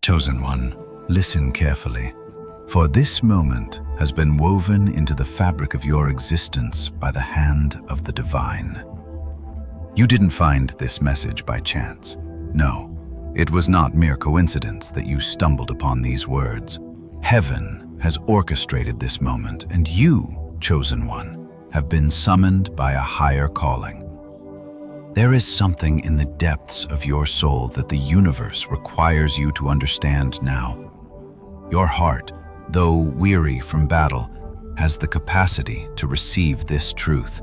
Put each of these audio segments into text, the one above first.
Chosen one, listen carefully, for this moment has been woven into the fabric of your existence by the hand of the divine. You didn't find this message by chance. No, it was not mere coincidence that you stumbled upon these words. Heaven has orchestrated this moment, and you, chosen one, have been summoned by a higher calling. There is something in the depths of your soul that the universe requires you to understand now. Your heart, though weary from battle, has the capacity to receive this truth.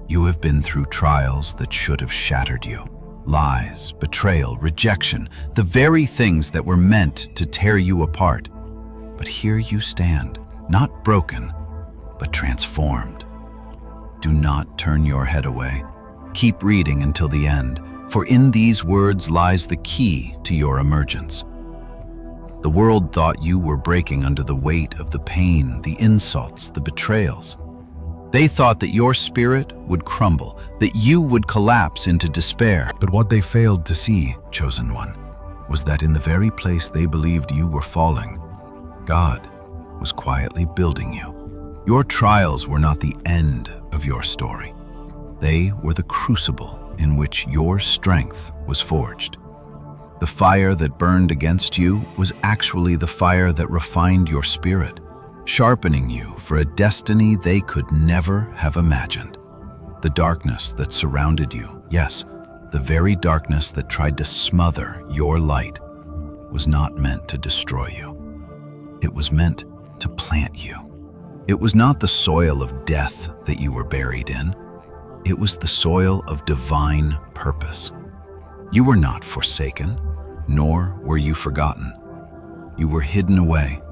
You have been through trials that should have shattered you. Lies, betrayal, rejection, the very things that were meant to tear you apart. But here you stand, not broken, but transformed. Do not turn your head away. Keep reading until the end, for in these words lies the key to your emergence. The world thought you were breaking under the weight of the pain, the insults, the betrayals. They thought that your spirit would crumble, that you would collapse into despair. But what they failed to see, chosen one, was that in the very place they believed you were falling, God was quietly building you. Your trials were not the end of your story. They were the crucible in which your strength was forged. The fire that burned against you was actually the fire that refined your spirit, sharpening you for a destiny they could never have imagined. The darkness that surrounded you, yes, the very darkness that tried to smother your light, was not meant to destroy you. It was meant to plant you. It was not the soil of death that you were buried in. It was the soil of divine purpose. You were not forsaken, nor were you forgotten. You were hidden away,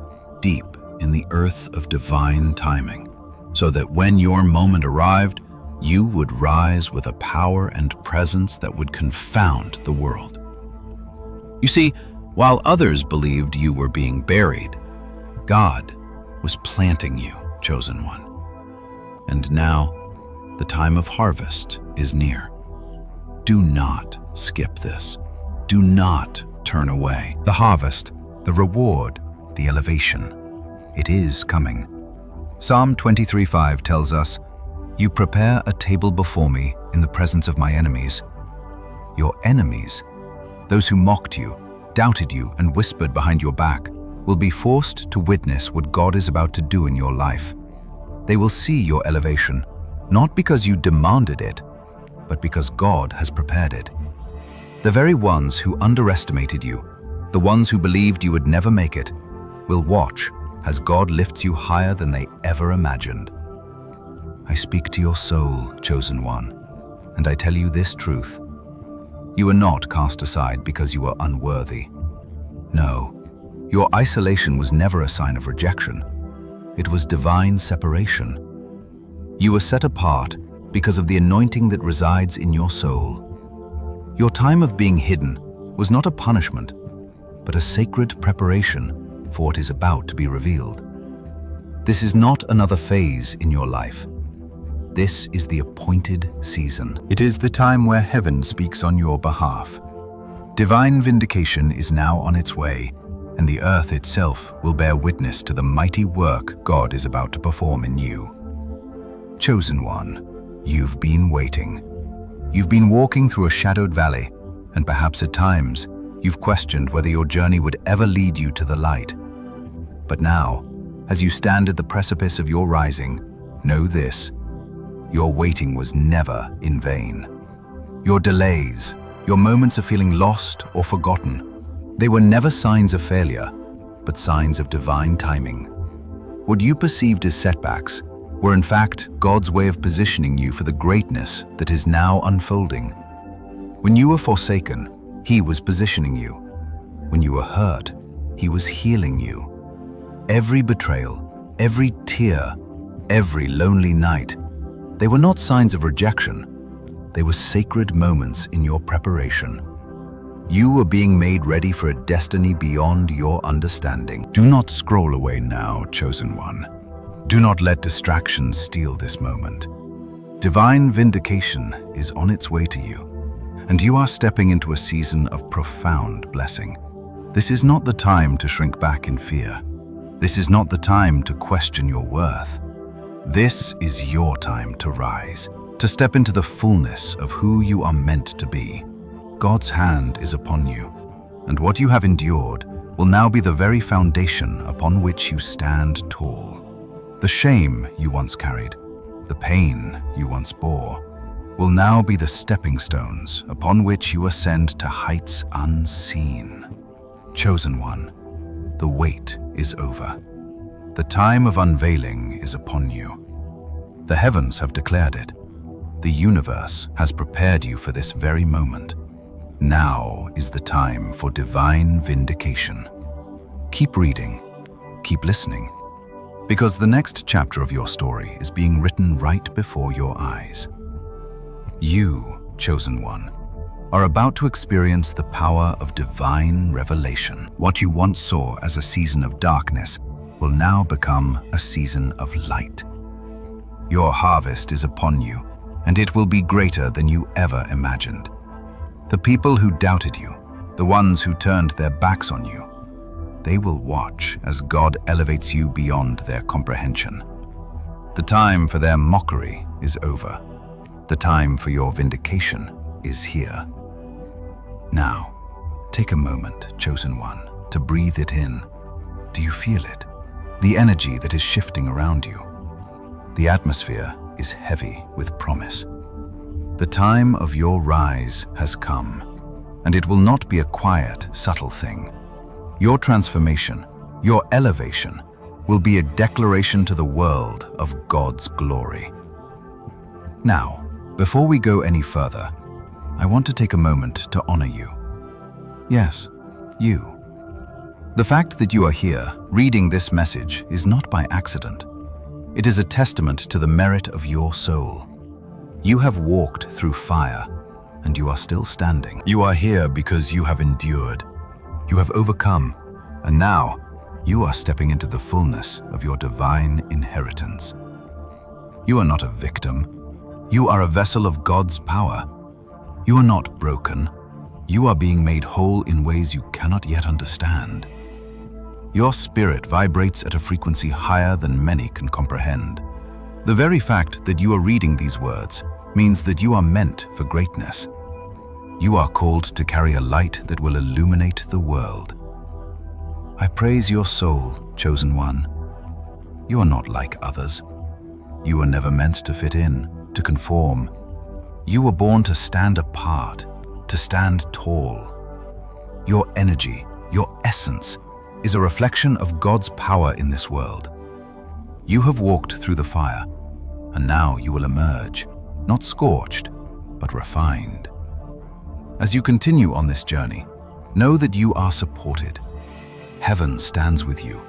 deep in the earth of divine timing, so that when your moment arrived, you would rise with a power and presence that would confound the world. You see, while others believed you were being buried, God was planting you, chosen one. And now, the time of harvest is near. Do not skip this. Do not turn away. The harvest, the reward, the elevation. It is coming. Psalm 23:5 tells us, "You prepare a table before me in the presence of my enemies." Your enemies, those who mocked you, doubted you, and whispered behind your back, will be forced to witness what God is about to do in your life. They will see your elevation, not because you demanded it, but because God has prepared it. The very ones who underestimated you, the ones who believed you would never make it, will watch as God lifts you higher than they ever imagined. I speak to your soul, chosen one, and I tell you this truth. You are not cast aside because you are unworthy. No, your isolation was never a sign of rejection. It was divine separation. You were set apart because of the anointing that resides in your soul. Your time of being hidden was not a punishment, but a sacred preparation for what is about to be revealed. This is not another phase in your life. This is the appointed season. It is the time where heaven speaks on your behalf. Divine vindication is now on its way, and the earth itself will bear witness to the mighty work God is about to perform in you. Chosen one, you've been waiting. You've been walking through a shadowed valley, and perhaps at times, you've questioned whether your journey would ever lead you to the light. But now, as you stand at the precipice of your rising, know this: your waiting was never in vain. Your delays, your moments of feeling lost or forgotten, they were never signs of failure, but signs of divine timing. What you perceived as setbacks were in fact God's way of positioning you for the greatness that is now unfolding. When you were forsaken, He was positioning you. When you were hurt, He was healing you. Every betrayal, every tear, every lonely night, they were not signs of rejection. They were sacred moments in your preparation. You were being made ready for a destiny beyond your understanding. Do not scroll away now, chosen one. Do not let distractions steal this moment. Divine vindication is on its way to you, and you are stepping into a season of profound blessing. This is not the time to shrink back in fear. This is not the time to question your worth. This is your time to rise, to step into the fullness of who you are meant to be. God's hand is upon you, and what you have endured will now be the very foundation upon which you stand tall. The shame you once carried, the pain you once bore, will now be the stepping stones upon which you ascend to heights unseen. Chosen one, the wait is over. The time of unveiling is upon you. The heavens have declared it. The universe has prepared you for this very moment. Now is the time for divine vindication. Keep reading, keep listening, because the next chapter of your story is being written right before your eyes. You, chosen one, are about to experience the power of divine revelation. What you once saw as a season of darkness will now become a season of light. Your harvest is upon you, and it will be greater than you ever imagined. The people who doubted you, the ones who turned their backs on you, they will watch as God elevates you beyond their comprehension. The time for their mockery is over. The time for your vindication is here. Now, take a moment, chosen one, to breathe it in. Do you feel it? The energy that is shifting around you. The atmosphere is heavy with promise. The time of your rise has come, and it will not be a quiet, subtle thing. Your transformation, your elevation, will be a declaration to the world of God's glory. Now, before we go any further, I want to take a moment to honor you. Yes, you. The fact that you are here, reading this message, is not by accident. It is a testament to the merit of your soul. You have walked through fire, and you are still standing. You are here because you have endured. You have overcome, and now you are stepping into the fullness of your divine inheritance. You are not a victim. You are a vessel of God's power. You are not broken. You are being made whole in ways you cannot yet understand. Your spirit vibrates at a frequency higher than many can comprehend. The very fact that you are reading these words means that you are meant for greatness. You are called to carry a light that will illuminate the world. I praise your soul, chosen one. You are not like others. You were never meant to fit in, to conform. You were born to stand apart, to stand tall. Your energy, your essence, is a reflection of God's power in this world. You have walked through the fire, and now you will emerge, not scorched, but refined. As you continue on this journey, know that you are supported. Heaven stands with you.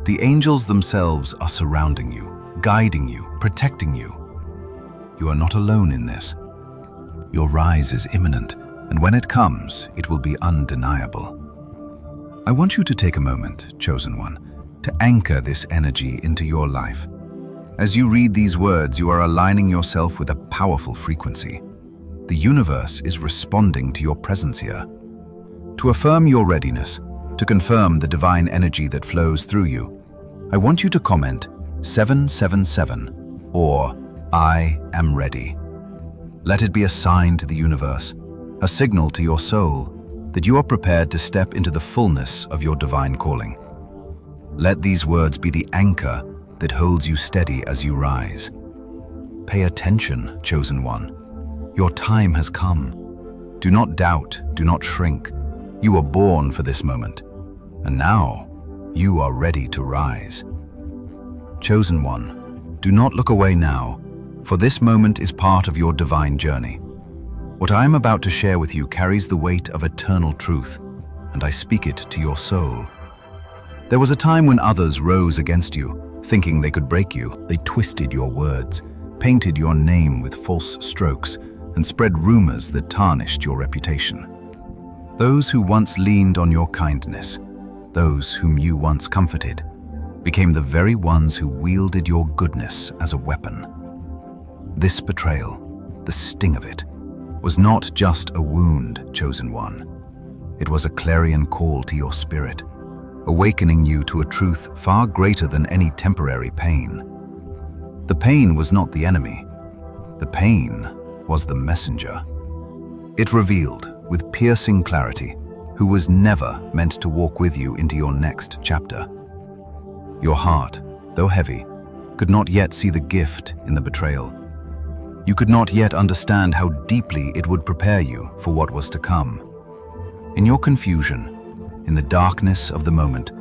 The angels themselves are surrounding you, guiding you, protecting you. You are not alone in this. Your rise is imminent, and when it comes, it will be undeniable. I want you to take a moment, chosen one, to anchor this energy into your life. As you read these words, you are aligning yourself with a powerful frequency. The universe is responding to your presence here. To affirm your readiness, to confirm the divine energy that flows through you, I want you to comment 777 or I am ready. Let it be a sign to the universe, a signal to your soul that you are prepared to step into the fullness of your divine calling. Let these words be the anchor that holds you steady as you rise. Pay attention, chosen one. Your time has come. Do not doubt, do not shrink. You were born for this moment, and now you are ready to rise. Chosen one, do not look away now, for this moment is part of your divine journey. What I am about to share with you carries the weight of eternal truth, and I speak it to your soul. There was a time when others rose against you, thinking they could break you. They twisted your words, painted your name with false strokes, and spread rumors that tarnished your reputation. Those who once leaned on your kindness, those whom you once comforted, became the very ones who wielded your goodness as a weapon. This betrayal, the sting of it, was not just a wound, chosen one. It was a clarion call to your spirit, awakening you to a truth far greater than any temporary pain. The pain was not the enemy. The pain was the messenger. It revealed, with piercing clarity, who was never meant to walk with you into your next chapter. Your heart, though heavy, could not yet see the gift in the betrayal. You could not yet understand how deeply it would prepare you for what was to come. In your confusion, in the darkness of the moment,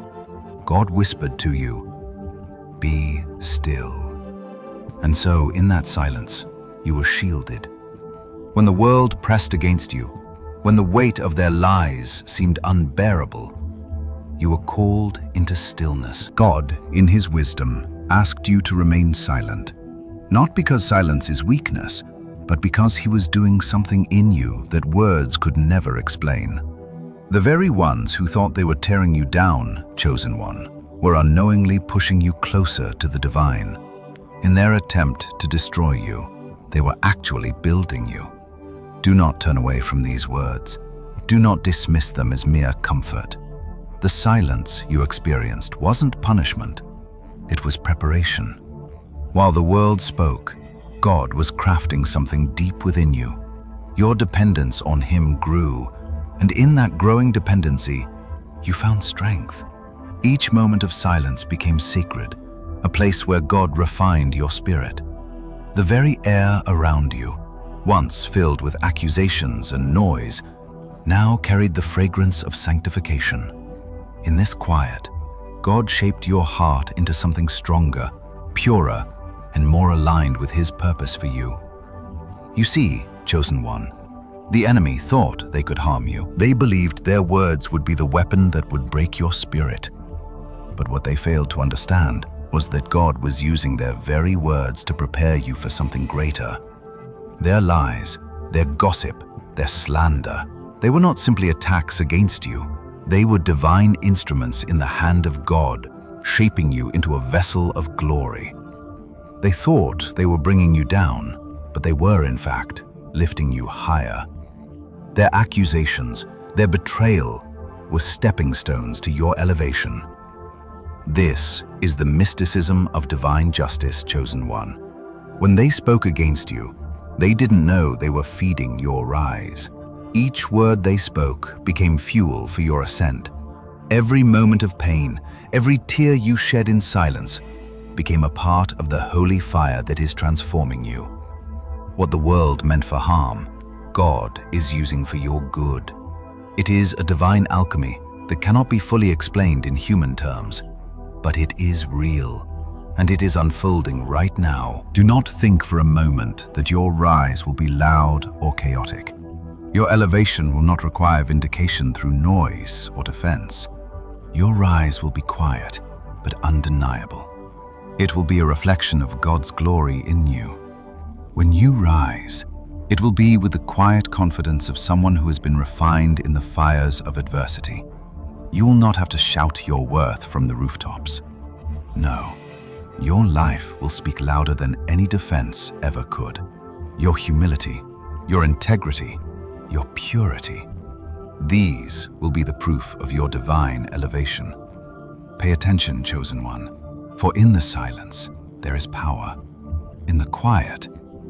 God whispered to you, "Be still." And so, in that silence, you were shielded. When the world pressed against you, when the weight of their lies seemed unbearable, you were called into stillness. God, in His wisdom, asked you to remain silent, not because silence is weakness, but because He was doing something in you that words could never explain. The very ones who thought they were tearing you down, chosen one, were unknowingly pushing you closer to the divine. In their attempt to destroy you, they were actually building you. Do not turn away from these words. Do not dismiss them as mere comfort. The silence you experienced wasn't punishment. It was preparation. While the world spoke, God was crafting something deep within you. Your dependence on Him grew, and in that growing dependency, you found strength. Each moment of silence became sacred, a place where God refined your spirit. The very air around you, once filled with accusations and noise, now carried the fragrance of sanctification. In this quiet, God shaped your heart into something stronger, purer, and more aligned with His purpose for you. You see, chosen one, the enemy thought they could harm you. They believed their words would be the weapon that would break your spirit. But what they failed to understand was that God was using their very words to prepare you for something greater. Their lies, their gossip, their slander, they were not simply attacks against you. They were divine instruments in the hand of God, shaping you into a vessel of glory. They thought they were bringing you down, but they were, in fact, lifting you higher. Their accusations, their betrayal, were stepping stones to your elevation. This is the mysticism of divine justice, chosen one. When they spoke against you, they didn't know they were feeding your rise. Each word they spoke became fuel for your ascent. Every moment of pain, every tear you shed in silence, became a part of the holy fire that is transforming you. What the world meant for harm, God is using for your good. It is a divine alchemy that cannot be fully explained in human terms, but it is real, and it is unfolding right now. Do not think for a moment that your rise will be loud or chaotic. Your elevation will not require vindication through noise or defense. Your rise will be quiet, but undeniable. It will be a reflection of God's glory in you. When you rise, it will be with the quiet confidence of someone who has been refined in the fires of adversity. You will not have to shout your worth from the rooftops. No, your life will speak louder than any defense ever could. Your humility, your integrity, your purity, these will be the proof of your divine elevation. Pay attention, chosen one, for in the silence there is power. In the quiet,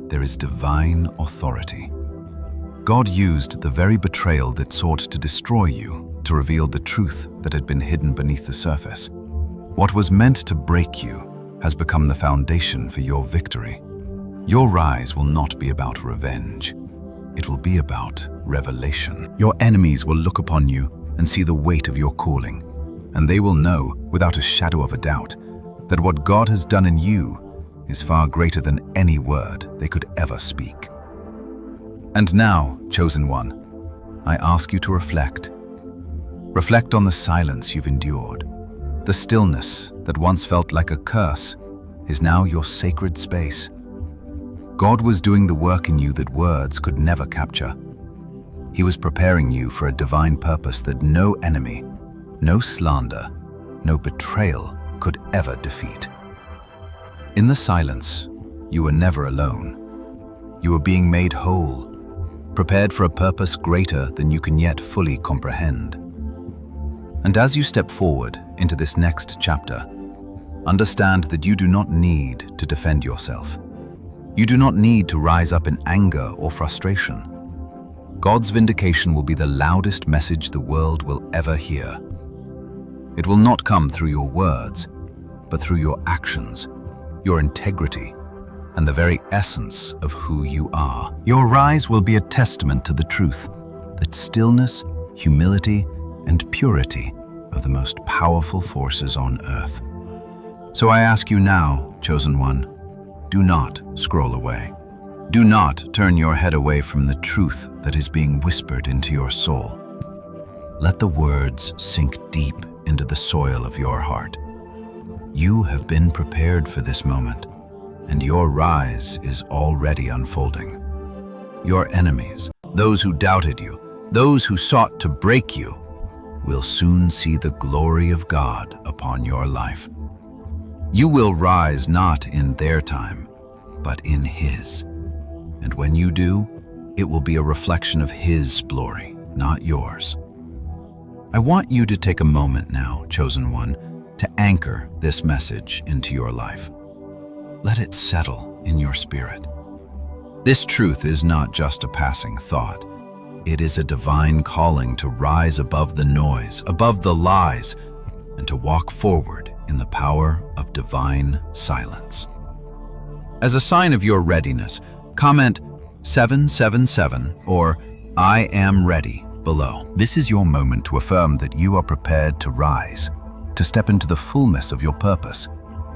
there is divine authority. God used the very betrayal that sought to destroy you to reveal the truth that had been hidden beneath the surface. What was meant to break you has become the foundation for your victory. Your rise will not be about revenge. It will be about revelation. Your enemies will look upon you and see the weight of your calling, and they will know, without a shadow of a doubt, that what God has done in you is far greater than any word they could ever speak. And now, chosen one, I ask you to reflect. Reflect on the silence you've endured. The stillness that once felt like a curse is now your sacred space. God was doing the work in you that words could never capture. He was preparing you for a divine purpose that no enemy, no slander, no betrayal could ever defeat. In the silence, you were never alone. You were being made whole. prepared for a purpose greater than you can yet fully comprehend. And as you step forward into this next chapter, understand that you do not need to defend yourself. You do not need to rise up in anger or frustration. God's vindication will be the loudest message the world will ever hear. It will not come through your words, but through your actions, your integrity, and the very essence of who you are. Your rise will be a testament to the truth that stillness, humility, and purity are the most powerful forces on earth. So I ask you now, chosen one, do not scroll away. Do not turn your head away from the truth that is being whispered into your soul. Let the words sink deep into the soil of your heart. You have been prepared for this moment, and your rise is already unfolding. Your enemies, those who doubted you, those who sought to break you, will soon see the glory of God upon your life. You will rise not in their time, but in His. And when you do, it will be a reflection of His glory, not yours. I want you to take a moment now, chosen one, to anchor this message into your life. Let it settle in your spirit. This truth is not just a passing thought. It is a divine calling to rise above the noise, above the lies, and to walk forward in the power of divine silence. As a sign of your readiness, comment 777 or I am ready below. This is your moment to affirm that you are prepared to rise, to step into the fullness of your purpose,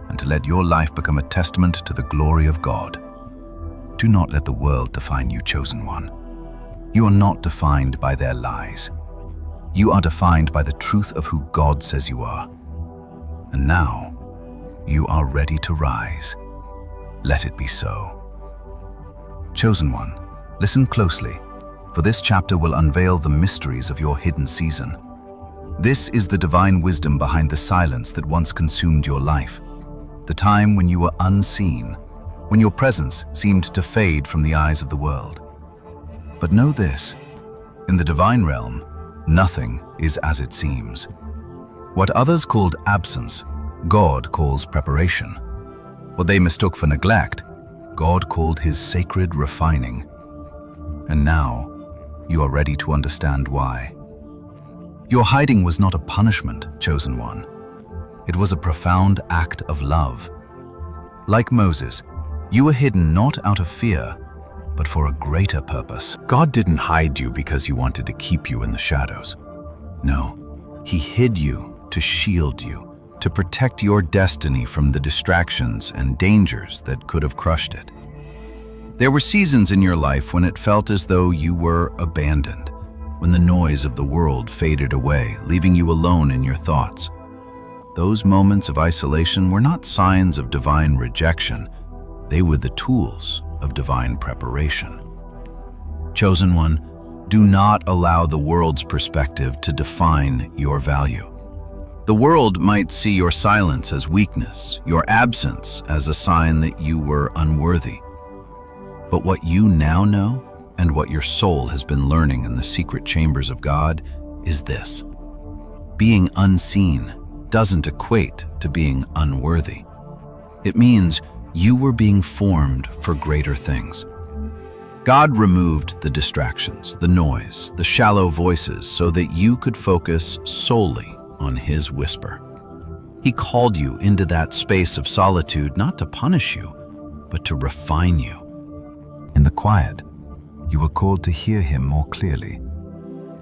and to let your life become a testament to the glory of God. Do not let the world define you, chosen one. You are not defined by their lies. You are defined by the truth of who God says you are. And now, you are ready to rise. Let it be so. Chosen one, listen closely, for this chapter will unveil the mysteries of your hidden season. This is the divine wisdom behind the silence that once consumed your life, the time when you were unseen, when your presence seemed to fade from the eyes of the world. But know this, in the divine realm, nothing is as it seems. What others called absence, God calls preparation. What they mistook for neglect, God called His sacred refining. And now, you are ready to understand why. Your hiding was not a punishment, chosen one. It was a profound act of love. Like Moses, you were hidden not out of fear, but for a greater purpose. God didn't hide you because He wanted to keep you in the shadows. No, He hid you to shield you, to protect your destiny from the distractions and dangers that could have crushed it. There were seasons in your life when it felt as though you were abandoned, when the noise of the world faded away, leaving you alone in your thoughts. Those moments of isolation were not signs of divine rejection. They were the tools of divine preparation. Chosen one, do not allow the world's perspective to define your value. The world might see your silence as weakness, your absence as a sign that you were unworthy. But what you now know, and what your soul has been learning in the secret chambers of God, is this: being unseen doesn't equate to being unworthy. It means you were being formed for greater things. God removed the distractions, the noise, the shallow voices so that you could focus solely on His whisper. He called you into that space of solitude not to punish you, but to refine you. In the quiet, you were called to hear Him more clearly.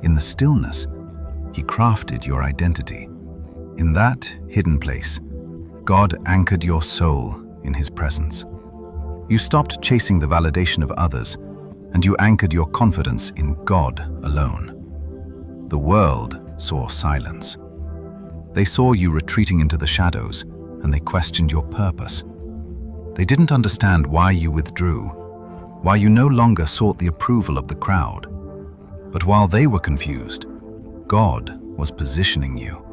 In the stillness, He crafted your identity. In that hidden place, God anchored your soul in His presence. You stopped chasing the validation of others, and you anchored your confidence in God alone. The world saw silence. They saw you retreating into the shadows, and they questioned your purpose. They didn't understand why you withdrew, why you no longer sought the approval of the crowd. But while they were confused, God was positioning you.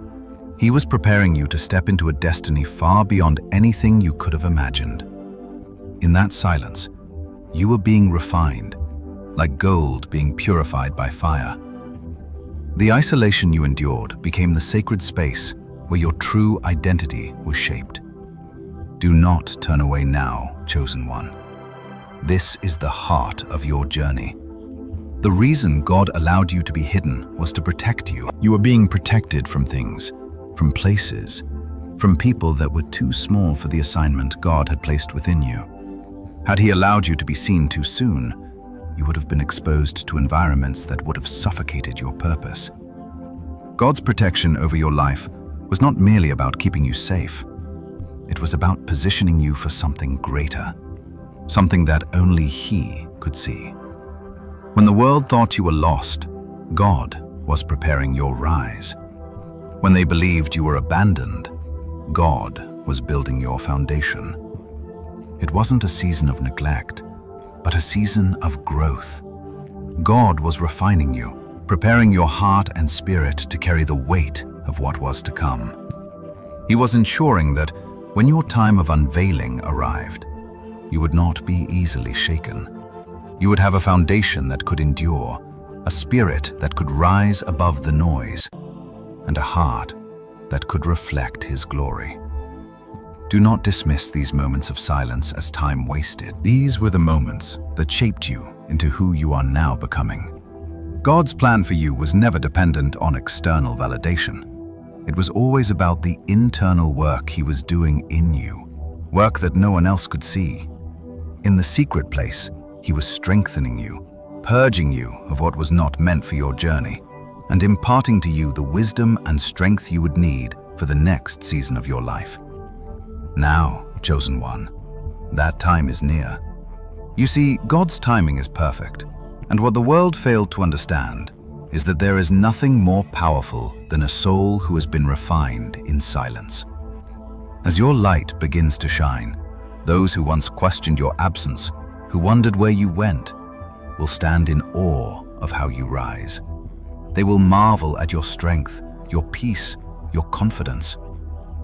He was preparing you to step into a destiny far beyond anything you could have imagined. In that silence, you were being refined. like gold being purified by fire. The isolation you endured became the sacred space where your true identity was shaped. Do not turn away now, chosen one. This is the heart of your journey. The reason God allowed you to be hidden was to protect you. You were being protected from things, from places, from people that were too small for the assignment God had placed within you. Had He allowed you to be seen too soon, you would have been exposed to environments that would have suffocated your purpose. God's protection over your life was not merely about keeping you safe. It was about positioning you for something greater, something that only He could see. When the world thought you were lost, God was preparing your rise. When they believed you were abandoned, God was building your foundation. It wasn't a season of neglect, but a season of growth. God was refining you, preparing your heart and spirit to carry the weight of what was to come. He was ensuring that when your time of unveiling arrived, you would not be easily shaken. You would have a foundation that could endure, a spirit that could rise above the noise, and a heart that could reflect His glory. Do not dismiss these moments of silence as time wasted. These were the moments that shaped you into who you are now becoming. God's plan for you was never dependent on external validation. It was always about the internal work He was doing in you, work that no one else could see. In the secret place, He was strengthening you, purging you of what was not meant for your journey, and imparting to you the wisdom and strength you would need for the next season of your life. Now, chosen one, that time is near. You see, God's timing is perfect, and what the world failed to understand is that there is nothing more powerful than a soul who has been refined in silence. As your light begins to shine, those who once questioned your absence, who wondered where you went, will stand in awe of how you rise. They will marvel at your strength, your peace, your confidence,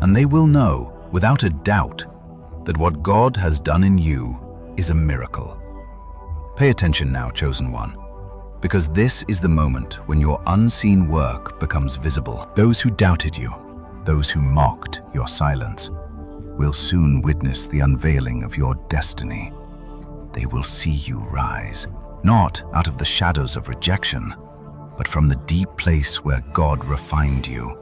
and they will know, without a doubt, that what God has done in you is a miracle. Pay attention now, chosen one, because this is the moment when your unseen work becomes visible. Those who doubted you, those who mocked your silence, will soon witness the unveiling of your destiny. They will see you rise, not out of the shadows of rejection, but from the deep place where God refined you.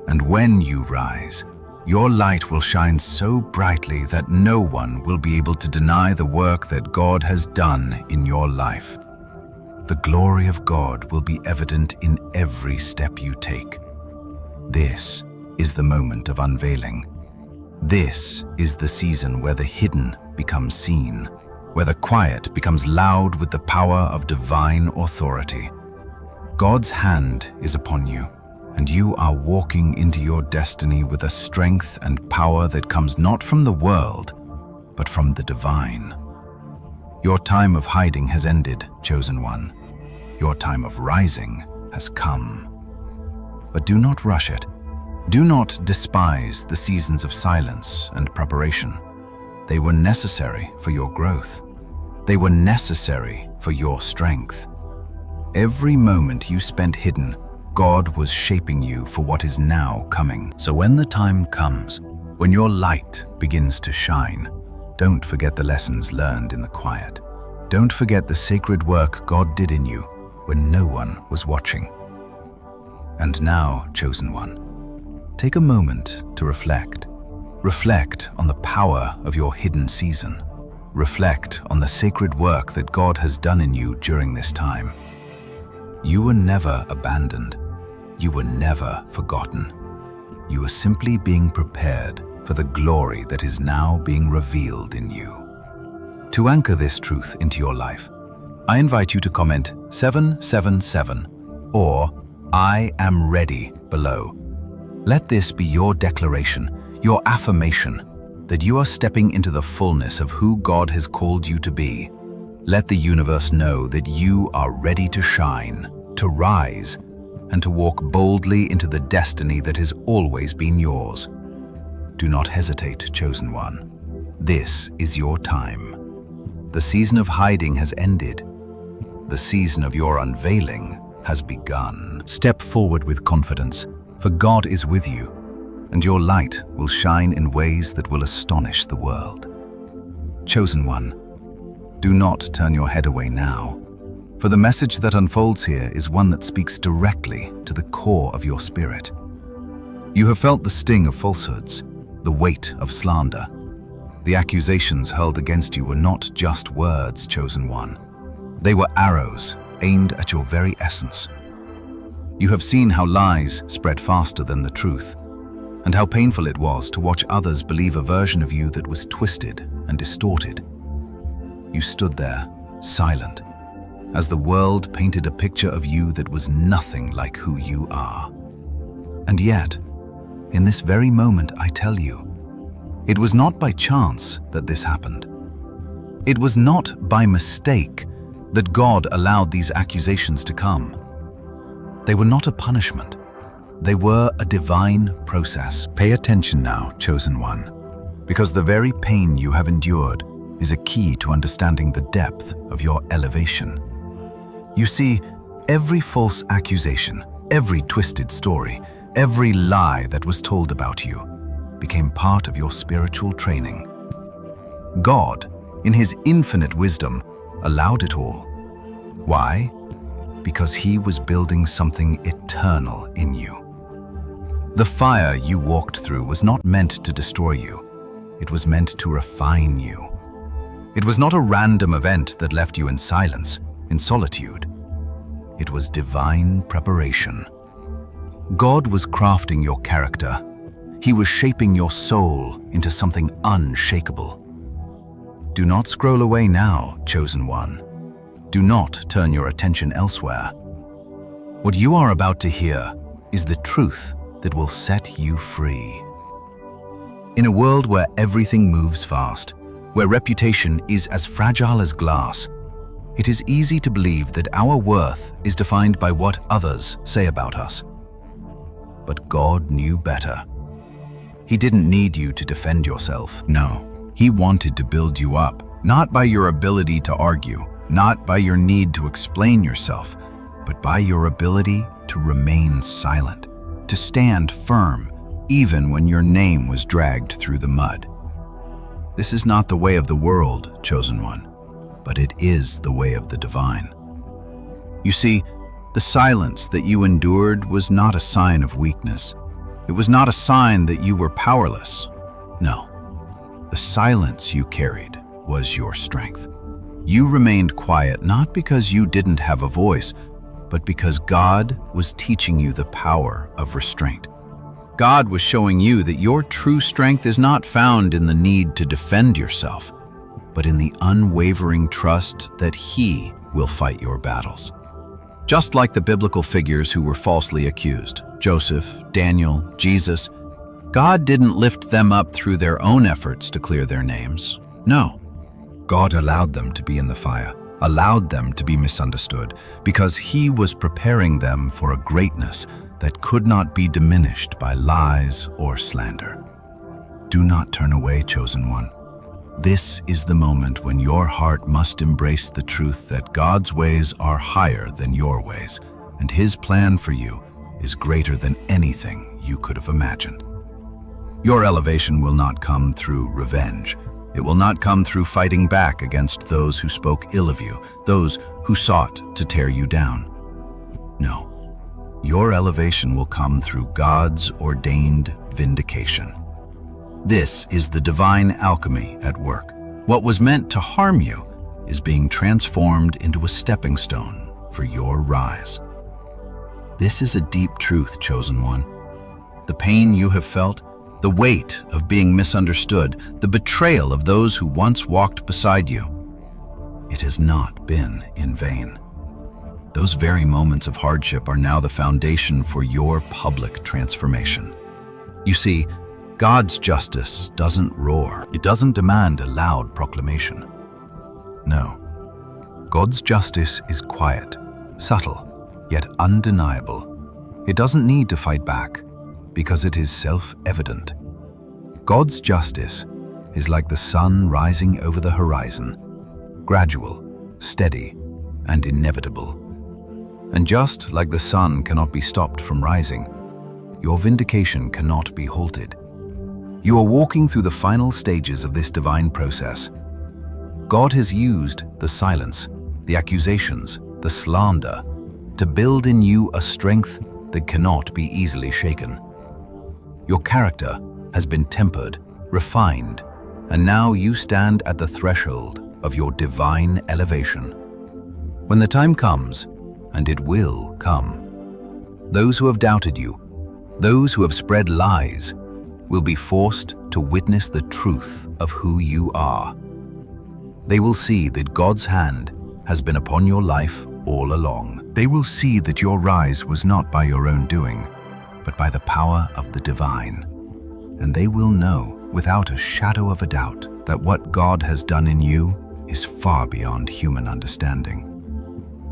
And when you rise, your light will shine so brightly that no one will be able to deny the work that God has done in your life. The glory of God will be evident in every step you take. This is the moment of unveiling. This is the season where the hidden becomes seen, where the quiet becomes loud with the power of divine authority. God's hand is upon you, and you are walking into your destiny with a strength and power that comes not from the world, but from the divine. Your time of hiding has ended, chosen one. Your time of rising has come. But do not rush it. Do not despise the seasons of silence and preparation. They were necessary for your growth. They were necessary for your strength. Every moment you spent hidden, God was shaping you for what is now coming. So when the time comes, when your light begins to shine, don't forget the lessons learned in the quiet. Don't forget the sacred work God did in you when no one was watching. And now, chosen one, take a moment to reflect. Reflect on the power of your hidden season. Reflect on the sacred work that God has done in you during this time. You were never abandoned. You were never forgotten. You were simply being prepared for the glory that is now being revealed in you. To anchor this truth into your life, I invite you to comment 777 or I am ready below. Let this be your declaration, your affirmation, that you are stepping into the fullness of who God has called you to be. Let the universe know that you are ready to shine, to rise, and to walk boldly into the destiny that has always been yours. Do not hesitate, chosen one. This is your time. The season of hiding has ended. the season of your unveiling has begun. Step forward with confidence, for God is with you, and your light will shine in ways that will astonish the world. Chosen one, do not turn your head away now, for the message that unfolds here is one that speaks directly to the core of your spirit. You have felt the sting of falsehoods, the weight of slander. The accusations hurled against you were not just words, chosen one. They were arrows aimed at your very essence. You have seen how lies spread faster than the truth, and how painful it was to watch others believe a version of you that was twisted and distorted. You stood there, silent, as the world painted a picture of you that was nothing like who you are. And yet, in this very moment, I tell you, it was not by chance that this happened. It was not by mistake that God allowed these accusations to come. They were not a punishment. They were a divine process. Pay attention now, chosen one, because the very pain you have endured is a key to understanding the depth of your elevation. You see, every false accusation, every twisted story, every lie that was told about you became part of your spiritual training. God, in His infinite wisdom, allowed it all. Why? Because He was building something eternal in you. The fire you walked through was not meant to destroy you. It was meant to refine you. It was not a random event that left you in silence, in solitude. It was divine preparation. God was crafting your character. He was shaping your soul into something unshakable. Do not scroll away now, chosen one. Do not turn your attention elsewhere. What you are about to hear is the truth that will set you free. In a world where everything moves fast, where reputation is as fragile as glass, it is easy to believe that our worth is defined by what others say about us. But God knew better. He didn't need you to defend yourself. No, He wanted to build you up, not by your ability to argue, not by your need to explain yourself, but by your ability to remain silent, to stand firm, even when your name was dragged through the mud. This is not the way of the world, chosen one, but it is the way of the divine. You see, the silence that you endured was not a sign of weakness. It was not a sign that you were powerless. No, the silence you carried was your strength. You remained quiet not because you didn't have a voice, but because God was teaching you the power of restraint. God was showing you that your true strength is not found in the need to defend yourself, but in the unwavering trust that He will fight your battles. Just like the biblical figures who were falsely accused, Joseph, Daniel, Jesus, God didn't lift them up through their own efforts to clear their names. No. God allowed them to be in the fire, allowed them to be misunderstood, because He was preparing them for a greatness that could not be diminished by lies or slander. Do not turn away, chosen one. This is the moment when your heart must embrace the truth that God's ways are higher than your ways, and His plan for you is greater than anything you could have imagined. Your elevation will not come through revenge. It will not come through fighting back against those who spoke ill of you, those who sought to tear you down. No, your elevation will come through God's ordained vindication. This is the divine alchemy at work. What was meant to harm you is being transformed into a stepping stone for your rise. This is a deep truth, chosen one. The pain you have felt, the weight of being misunderstood, the betrayal of those who once walked beside you, it has not been in vain. Those very moments of hardship are now the foundation for your public transformation. You see, God's justice doesn't roar. It doesn't demand a loud proclamation. No. God's justice is quiet, subtle, yet undeniable. It doesn't need to fight back, because it is self-evident. God's justice is like the sun rising over the horizon, gradual, steady, and inevitable. And just like the sun cannot be stopped from rising, your vindication cannot be halted. You are walking through the final stages of this divine process. God has used the silence, the accusations, the slander, to build in you a strength that cannot be easily shaken. Your character has been tempered, refined, and now you stand at the threshold of your divine elevation. When the time comes, and it will come, those who have doubted you, those who have spread lies, will be forced to witness the truth of who you are. They will see that God's hand has been upon your life all along. They will see that your rise was not by your own doing, but by the power of the divine. And they will know, without a shadow of a doubt, that what God has done in you is far beyond human understanding.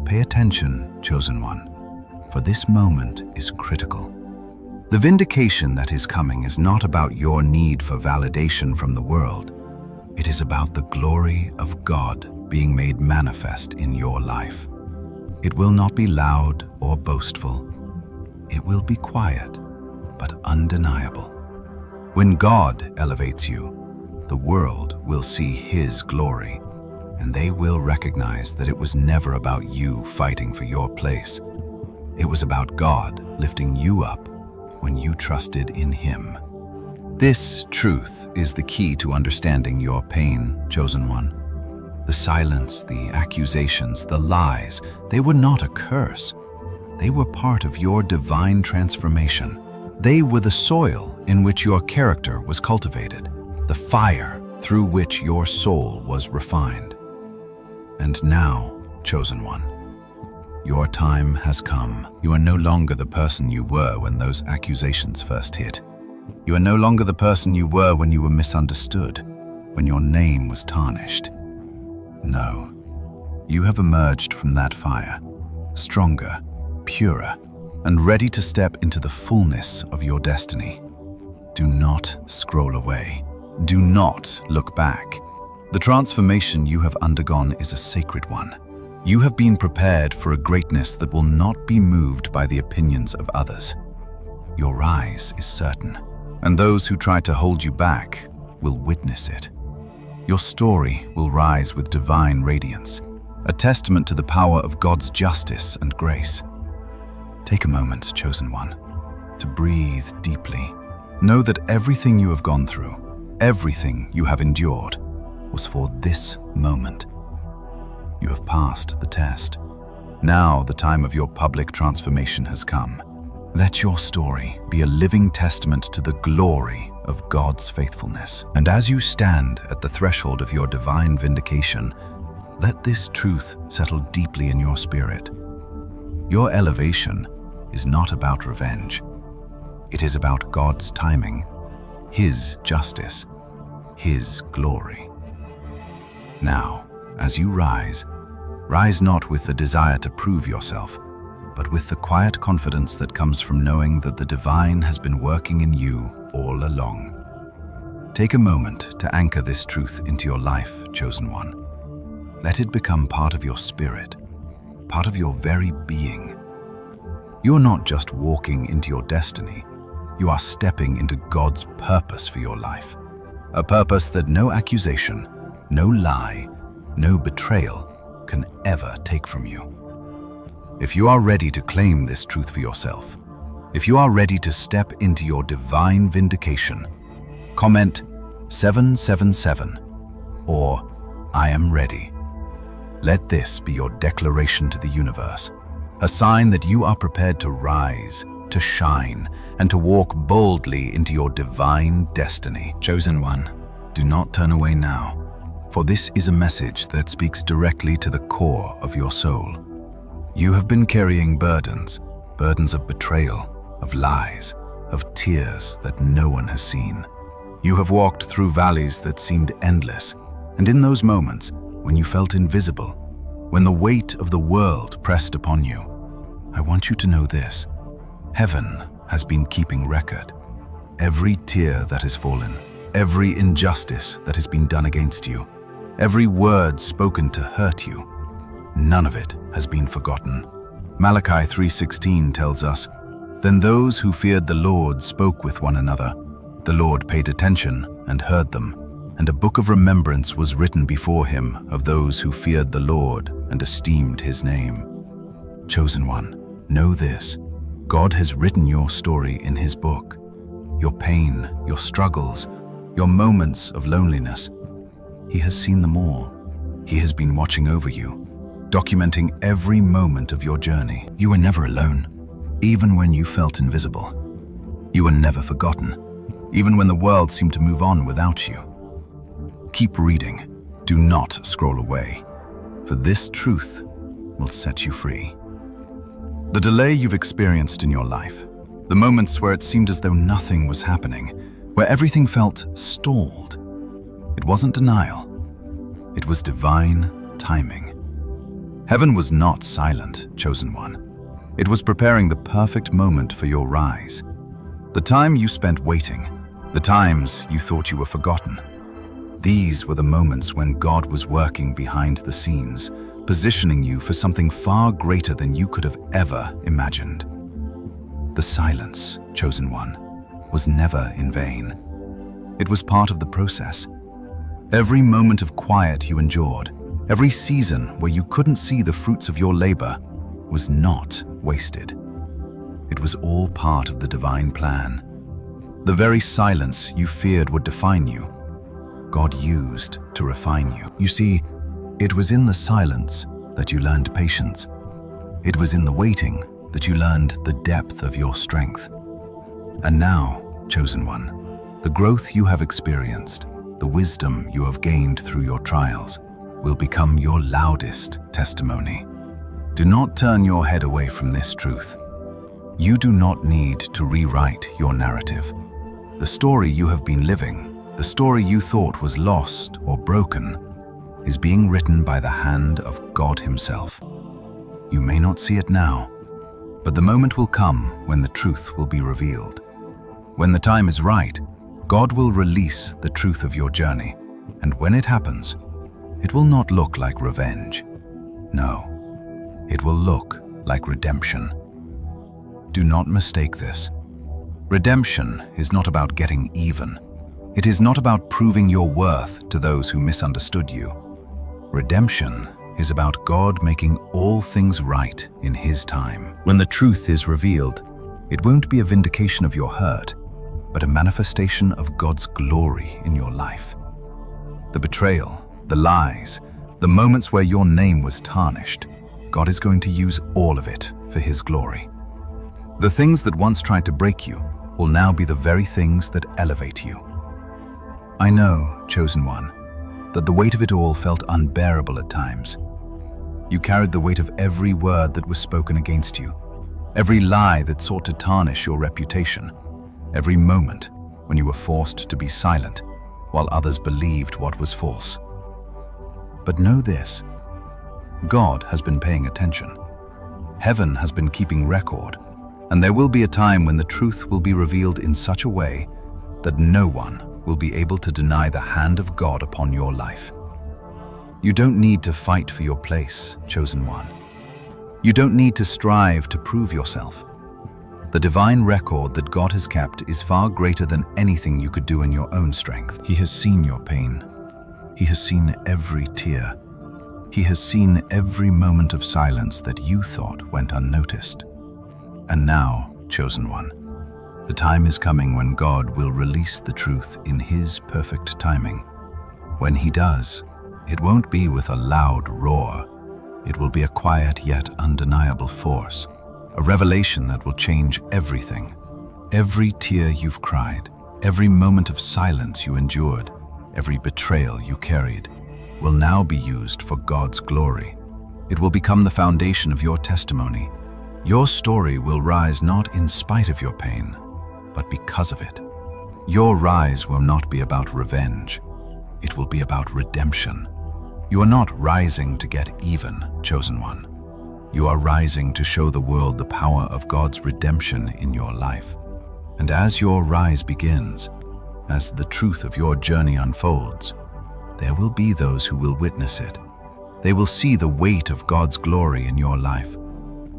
Pay attention, chosen one, for this moment is critical. The vindication that is coming is not about your need for validation from the world. It is about the glory of God being made manifest in your life. It will not be loud or boastful. It will be quiet, but undeniable. When God elevates you, the world will see His glory, and they will recognize that it was never about you fighting for your place. It was about God lifting you up when you trusted in Him. This truth is the key to understanding your pain, chosen one. The silence, the accusations, the lies, they were not a curse. They were part of your divine transformation. They were the soil in which your character was cultivated, the fire through which your soul was refined. And now, chosen one, your time has come. You are no longer the person you were when those accusations first hit. You are no longer the person you were when you were misunderstood, when your name was tarnished. No, you have emerged from that fire, stronger, purer, and ready to step into the fullness of your destiny. Do not scroll away. Do not look back. The transformation you have undergone is a sacred one. You have been prepared for a greatness that will not be moved by the opinions of others. Your rise is certain, and those who try to hold you back will witness it. Your story will rise with divine radiance, a testament to the power of God's justice and grace. Take a moment, chosen one, to breathe deeply. Know that everything you have gone through, everything you have endured, was for this moment. You have passed the test. Now the time of your public transformation has come. Let your story be a living testament to the glory of God's faithfulness. And as you stand at the threshold of your divine vindication, let this truth settle deeply in your spirit. Your elevation is not about revenge. It is about God's timing, His justice, His glory. Now, as you rise, rise not with the desire to prove yourself, but with the quiet confidence that comes from knowing that the divine has been working in you all along. Take a moment to anchor this truth into your life, chosen one. Let it become part of your spirit, part of your very being. You're not just walking into your destiny, you are stepping into God's purpose for your life. A purpose that no accusation, no lie, no betrayal can ever take from you. If you are ready to claim this truth for yourself, if you are ready to step into your divine vindication, comment 777 or I am ready. Let this be your declaration to the universe, a sign that you are prepared to rise, to shine, and to walk boldly into your divine destiny. Chosen one, do not turn away now, for this is a message that speaks directly to the core of your soul. You have been carrying burdens of betrayal, of lies, of tears that no one has seen. You have walked through valleys that seemed endless, and in those moments when you felt invisible, when the weight of the world pressed upon you, I want you to know this: heaven has been keeping record. Every tear that has fallen, every injustice that has been done against you, every word spoken to hurt you, none of it has been forgotten. Malachi 3:16 tells us, "Then those who feared the Lord spoke with one another. The Lord paid attention and heard them, and a book of remembrance was written before him of those who feared the Lord and esteemed his name." Chosen one, know this: God has written your story in his book. Your pain, your struggles, your moments of loneliness. He has seen them all. He has been watching over you, documenting every moment of your journey. You were never alone, even when you felt invisible. You were never forgotten, even when the world seemed to move on without you. Keep reading. Do not scroll away, for this truth will set you free. The delay you've experienced in your life, the moments where it seemed as though nothing was happening, where everything felt stalled, it wasn't denial. It was divine timing. Heaven was not silent, chosen one. It was preparing the perfect moment for your rise. The time you spent waiting, the times you thought you were forgotten. These were the moments when God was working behind the scenes, positioning you for something far greater than you could have ever imagined. The silence, chosen one, was never in vain. It was part of the process. Every moment of quiet you endured, every season where you couldn't see the fruits of your labor, was not wasted. It was all part of the divine plan. The very silence you feared would define you, God used to refine you. You see, it was in the silence that you learned patience. It was in the waiting that you learned the depth of your strength. And now, chosen one, the growth you have experienced, the wisdom you have gained through your trials, will become your loudest testimony. Do not turn your head away from this truth. You do not need to rewrite your narrative. The story you have been living, the story you thought was lost or broken, is being written by the hand of God himself. You may not see it now, but the moment will come when the truth will be revealed. When the time is right, God will release the truth of your journey, and when it happens, it will not look like revenge. No, it will look like redemption. Do not mistake this. Redemption is not about getting even. It is not about proving your worth to those who misunderstood you. Redemption is about God making all things right in his time. When the truth is revealed, it won't be a vindication of your hurt, but a manifestation of God's glory in your life. The betrayal, the lies, the moments where your name was tarnished, God is going to use all of it for his glory. The things that once tried to break you will now be the very things that elevate you. I know, chosen one, that the weight of it all felt unbearable at times. You carried the weight of every word that was spoken against you, every lie that sought to tarnish your reputation, every moment when you were forced to be silent while others believed what was false. But know this: God has been paying attention. Heaven has been keeping record, and there will be a time when the truth will be revealed in such a way that no one will be able to deny the hand of God upon your life. You don't need to fight for your place, chosen one. You don't need to strive to prove yourself. The divine record that God has kept is far greater than anything you could do in your own strength. He has seen your pain. He has seen every tear. He has seen every moment of silence that you thought went unnoticed. And now, chosen one, the time is coming when God will release the truth in his perfect timing. When he does, it won't be with a loud roar. It will be a quiet yet undeniable force, a revelation that will change everything. Every tear you've cried, every moment of silence you endured, every betrayal you carried, will now be used for God's glory. It will become the foundation of your testimony. Your story will rise not in spite of your pain, but because of it. Your rise will not be about revenge. It will be about redemption. You are not rising to get even, chosen one. You are rising to show the world the power of God's redemption in your life. And as your rise begins, as the truth of your journey unfolds, there will be those who will witness it. They will see the weight of God's glory in your life.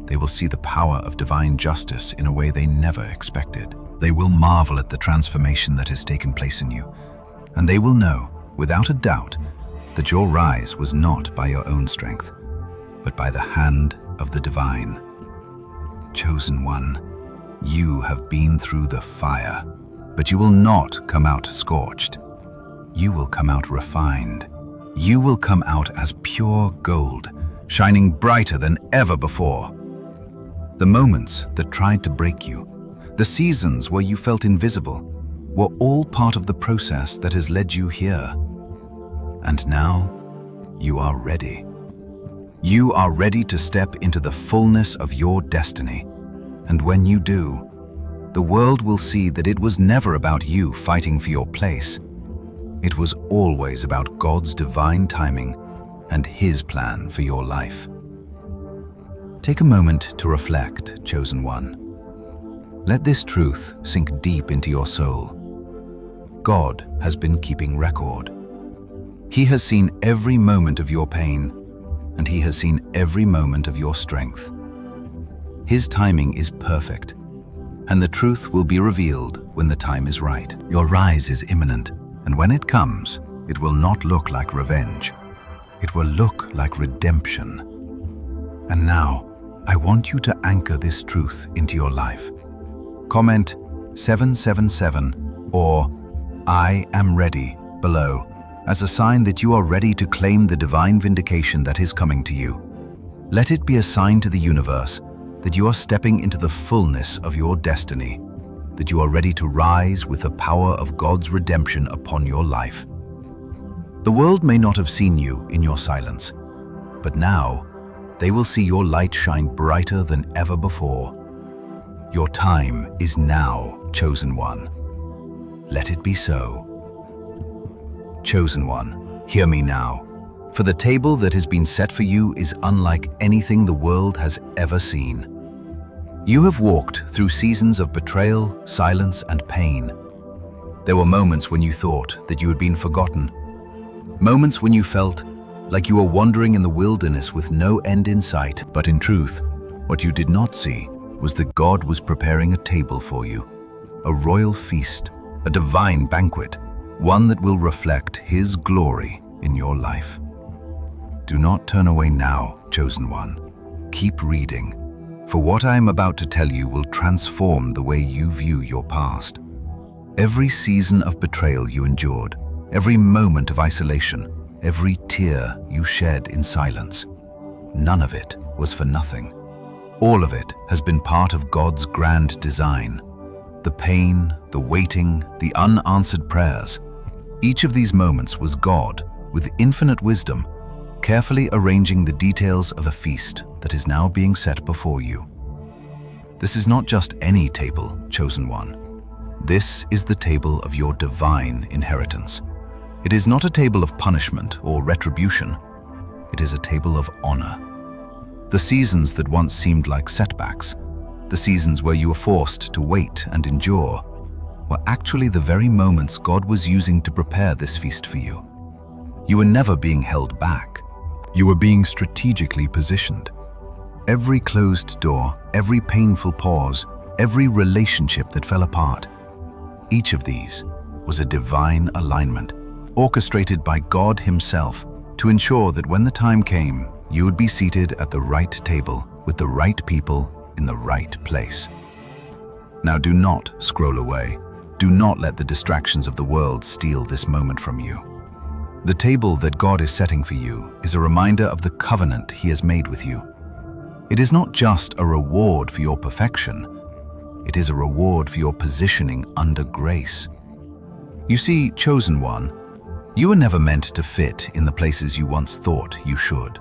They will see the power of divine justice in a way they never expected. They will marvel at the transformation that has taken place in you, and they will know, without a doubt, that your rise was not by your own strength, but by the hand of the divine. Chosen one, you have been through the fire, but you will not come out scorched. You will come out refined. You will come out as pure gold, shining brighter than ever before. The moments that tried to break you, the seasons where you felt invisible, were all part of the process that has led you here. And now, you are ready. You are ready to step into the fullness of your destiny. And when you do, the world will see that it was never about you fighting for your place. It was always about God's divine timing and His plan for your life. Take a moment to reflect, chosen one. Let this truth sink deep into your soul. God has been keeping record. He has seen every moment of your pain, and He has seen every moment of your strength. His timing is perfect, and the truth will be revealed when the time is right. Your rise is imminent, and when it comes, it will not look like revenge. It will look like redemption. And now, I want you to anchor this truth into your life. Comment 777 or I am ready below as a sign that you are ready to claim the divine vindication that is coming to you. Let it be a sign to the universe that you are stepping into the fullness of your destiny, that you are ready to rise with the power of God's redemption upon your life. The world may not have seen you in your silence, but now they will see your light shine brighter than ever before. Your time is now, chosen one. Let it be so. Chosen one, hear me now, for the table that has been set for you is unlike anything the world has ever seen. You have walked through seasons of betrayal, silence, and pain. There were moments when you thought that you had been forgotten, moments when you felt like you were wandering in the wilderness with no end in sight. But in truth, what you did not see was that God was preparing a table for you, a royal feast, a divine banquet, one that will reflect His glory in your life. Do not turn away now, chosen one. Keep reading, for what I am about to tell you will transform the way you view your past. Every season of betrayal you endured, every moment of isolation, every tear you shed in silence, none of it was for nothing. All of it has been part of God's grand design. The pain, the waiting, the unanswered prayers. Each of these moments was God, with infinite wisdom, carefully arranging the details of a feast that is now being set before you. This is not just any table, chosen one. This is the table of your divine inheritance. It is not a table of punishment or retribution. It is a table of honor. The seasons that once seemed like setbacks, the seasons where you were forced to wait and endure, were actually the very moments God was using to prepare this feast for you. You were never being held back. You were being strategically positioned. Every closed door, every painful pause, every relationship that fell apart, each of these was a divine alignment, orchestrated by God Himself to ensure that when the time came, you would be seated at the right table with the right people in the right place. Now do not scroll away. Do not let the distractions of the world steal this moment from you. The table that God is setting for you is a reminder of the covenant He has made with you. It is not just a reward for your perfection. It is a reward for your positioning under grace. You see, chosen one, you were never meant to fit in the places you once thought you should.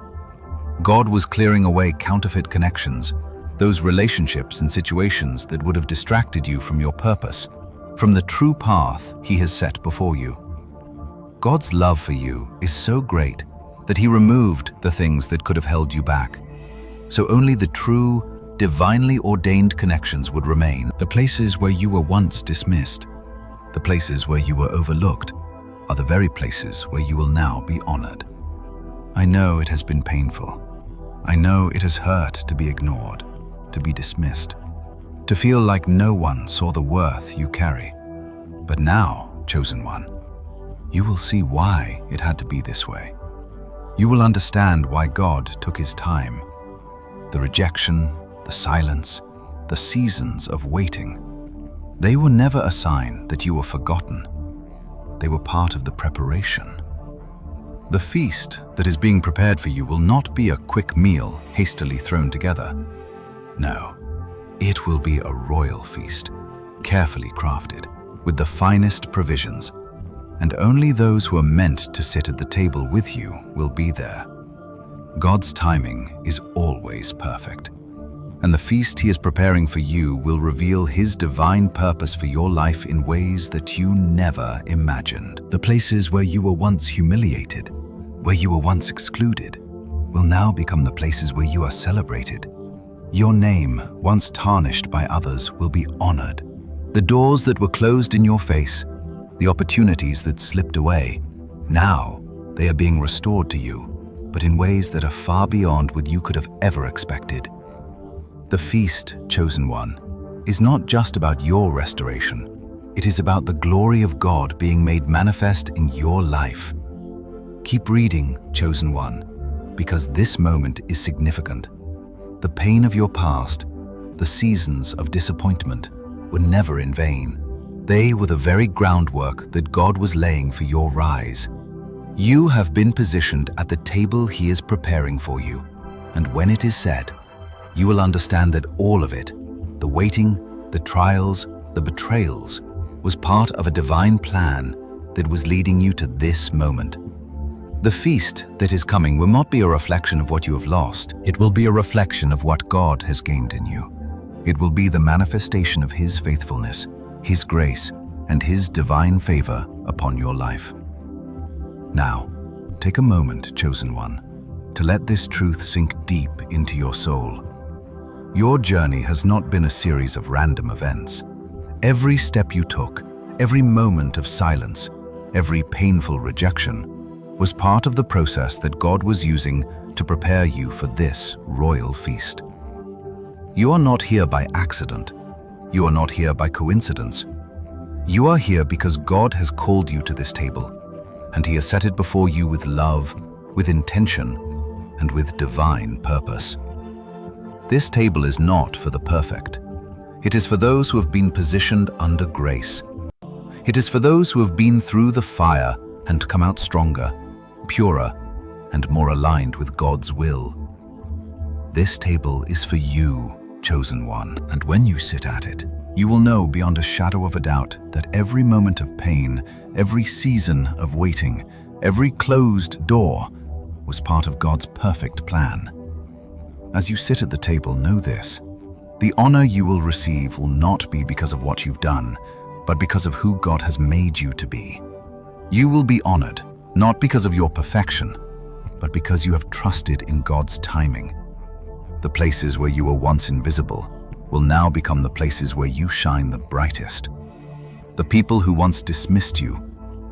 God was clearing away counterfeit connections, those relationships and situations that would have distracted you from your purpose, from the true path He has set before you. God's love for you is so great that He removed the things that could have held you back, so only the true, divinely ordained connections would remain. The places where you were once dismissed, the places where you were overlooked, are the very places where you will now be honored. I know it has been painful. I know it has hurt to be ignored, to be dismissed, to feel like no one saw the worth you carry. But now, chosen one, you will see why it had to be this way. You will understand why God took his time. The rejection, the silence, the seasons of waiting. They were never a sign that you were forgotten. They were part of the preparation. The feast that is being prepared for you will not be a quick meal hastily thrown together. No, it will be a royal feast, carefully crafted, with the finest provisions, and only those who are meant to sit at the table with you will be there. God's timing is always perfect, and the feast he is preparing for you will reveal his divine purpose for your life in ways that you never imagined. The places where you were once humiliated, where you were once excluded, will now become the places where you are celebrated. Your name, once tarnished by others, will be honored. The doors that were closed in your face, the opportunities that slipped away, now they are being restored to you, but in ways that are far beyond what you could have ever expected. The feast, chosen one, is not just about your restoration. It is about the glory of God being made manifest in your life. Keep reading, chosen one, because this moment is significant. The pain of your past, the seasons of disappointment, were never in vain. They were the very groundwork that God was laying for your rise. You have been positioned at the table he is preparing for you, and when it is said, you will understand that all of it, the waiting, the trials, the betrayals, was part of a divine plan that was leading you to this moment. The feast that is coming will not be a reflection of what you have lost. It will be a reflection of what God has gained in you. It will be the manifestation of his faithfulness, his grace, and his divine favor upon your life. Now, take a moment, chosen one, to let this truth sink deep into your soul. Your journey has not been a series of random events. Every step you took, every moment of silence, every painful rejection, was part of the process that God was using to prepare you for this royal feast. You are not here by accident. You are not here by coincidence. You are here because God has called you to this table, and he has set it before you with love, with intention, and with divine purpose. This table is not for the perfect. It is for those who have been positioned under grace. It is for those who have been through the fire and come out stronger, purer, and more aligned with God's will. This table is for you, chosen one, and when you sit at it, you will know beyond a shadow of a doubt that every moment of pain, every season of waiting, every closed door was part of God's perfect plan. As you sit at the table, know this: the honor you will receive will not be because of what you've done, but because of who God has made you to be. You will be honored, not because of your perfection, but because you have trusted in God's timing. The places where you were once invisible will now become the places where you shine the brightest. The people who once dismissed you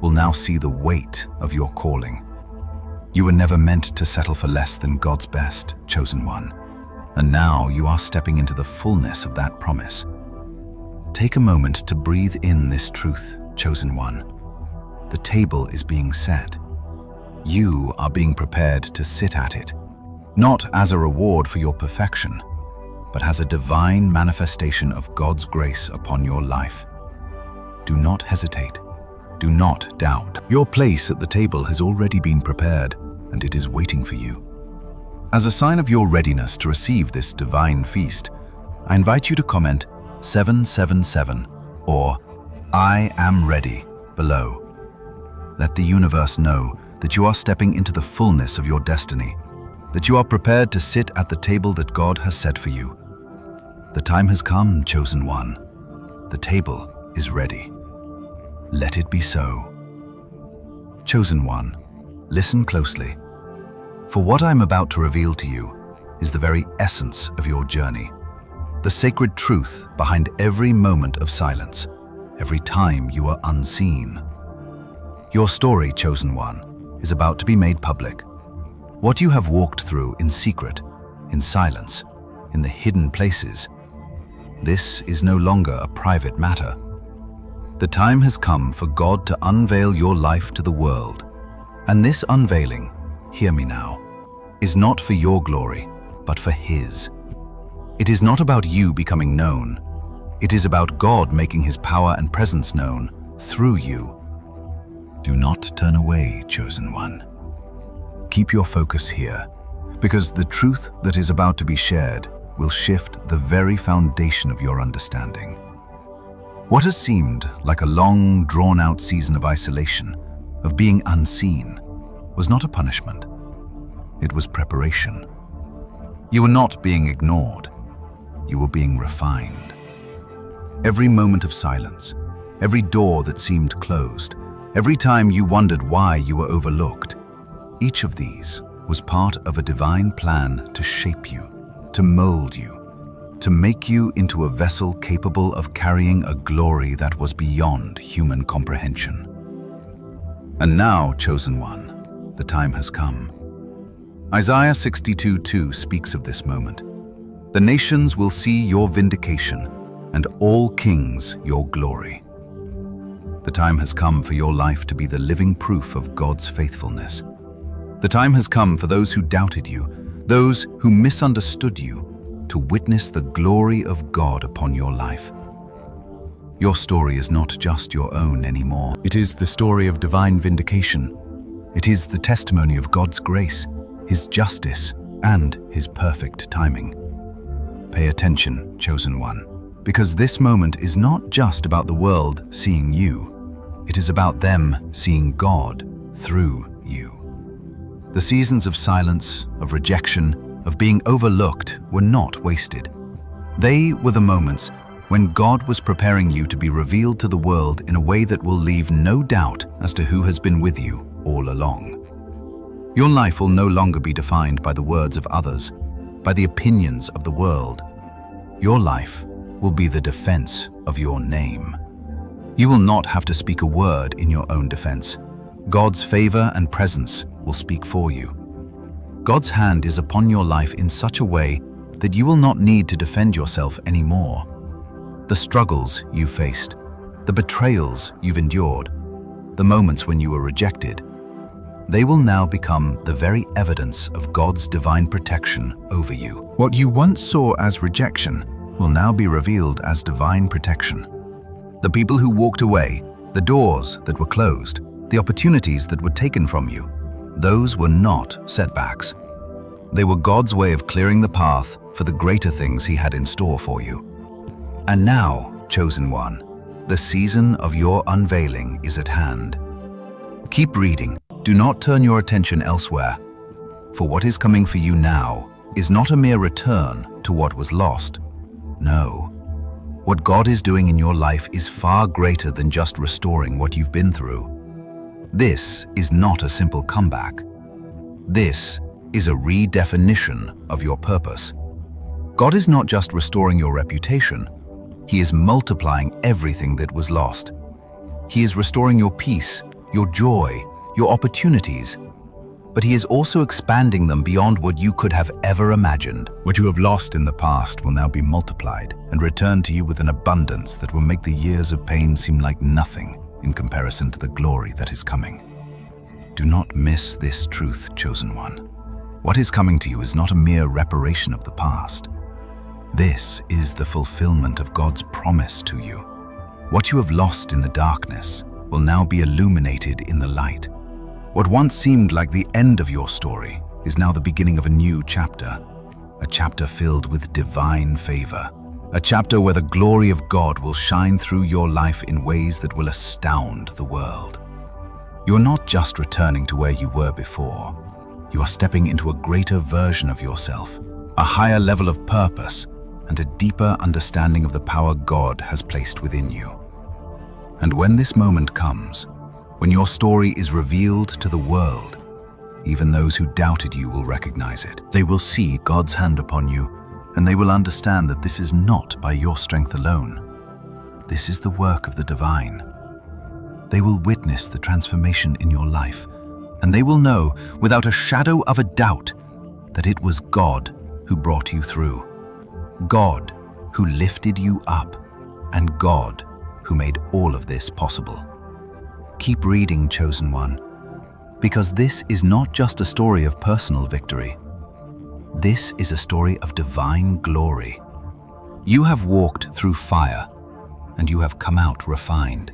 will now see the weight of your calling. You were never meant to settle for less than God's best, chosen one, and now you are stepping into the fullness of that promise. Take a moment to breathe in this truth, chosen one. The table is being set. You are being prepared to sit at it, not as a reward for your perfection, but as a divine manifestation of God's grace upon your life. Do not hesitate. Do not doubt. Your place at the table has already been prepared, and it is waiting for you. As a sign of your readiness to receive this divine feast, I invite you to comment 777 or "I am ready" below. Let the universe know that you are stepping into the fullness of your destiny, that you are prepared to sit at the table that God has set for you. The time has come, chosen one. The table is ready. Let it be so. Chosen one, listen closely. For what I'm about to reveal to you is the very essence of your journey, the sacred truth behind every moment of silence, every time you are unseen. Your story, chosen one, is about to be made public. What you have walked through in secret, in silence, in the hidden places, this is no longer a private matter. The time has come for God to unveil your life to the world. And this unveiling, hear me now, is not for your glory, but for His. It is not about you becoming known. It is about God making His power and presence known through you. Do not turn away, chosen one. Keep your focus here, because the truth that is about to be shared will shift the very foundation of your understanding. What has seemed like a long, drawn-out season of isolation, of being unseen, was not a punishment. It was preparation. You were not being ignored. You were being refined. Every moment of silence, every door that seemed closed, every time you wondered why you were overlooked, each of these was part of a divine plan to shape you, to mold you, to make you into a vessel capable of carrying a glory that was beyond human comprehension. And now, chosen one, the time has come. Isaiah 62:2 speaks of this moment. The nations will see your vindication, and all kings your glory. The time has come for your life to be the living proof of God's faithfulness. The time has come for those who doubted you, those who misunderstood you, to witness the glory of God upon your life. Your story is not just your own anymore. It is the story of divine vindication. It is the testimony of God's grace, His justice, and His perfect timing. Pay attention, chosen one, because this moment is not just about the world seeing you. It is about them seeing God through you. The seasons of silence, of rejection, of being overlooked were not wasted. They were the moments when God was preparing you to be revealed to the world in a way that will leave no doubt as to who has been with you all along. Your life will no longer be defined by the words of others, by the opinions of the world. Your life will be the defense of your name. You will not have to speak a word in your own defense. God's favor and presence will speak for you. God's hand is upon your life in such a way that you will not need to defend yourself anymore. The struggles you faced, the betrayals you've endured, the moments when you were rejected, they will now become the very evidence of God's divine protection over you. What you once saw as rejection will now be revealed as divine protection. The people who walked away, the doors that were closed, the opportunities that were taken from you, those were not setbacks. They were God's way of clearing the path for the greater things He had in store for you. And now, chosen one, the season of your unveiling is at hand. Keep reading. Do not turn your attention elsewhere, for what is coming for you now is not a mere return to what was lost. No. What God is doing in your life is far greater than just restoring what you've been through. This is not a simple comeback. This is a redefinition of your purpose. God is not just restoring your reputation. He is multiplying everything that was lost. He is restoring your peace, your joy, your opportunities, but He is also expanding them beyond what you could have ever imagined. What you have lost in the past will now be multiplied and return to you with an abundance that will make the years of pain seem like nothing in comparison to the glory that is coming. Do not miss this truth, chosen one. What is coming to you is not a mere reparation of the past. This is the fulfillment of God's promise to you. What you have lost in the darkness will now be illuminated in the light. What once seemed like the end of your story is now the beginning of a new chapter, a chapter filled with divine favor, a chapter where the glory of God will shine through your life in ways that will astound the world. You are not just returning to where you were before. You are stepping into a greater version of yourself, a higher level of purpose, and a deeper understanding of the power God has placed within you. And when this moment comes, when your story is revealed to the world, even those who doubted you will recognize it. They will see God's hand upon you, and they will understand that this is not by your strength alone. This is the work of the divine. They will witness the transformation in your life and they will know without a shadow of a doubt that it was God who brought you through, God who lifted you up, and God who made all of this possible. Keep reading, chosen one, because this is not just a story of personal victory. This is a story of divine glory. You have walked through fire, and you have come out refined.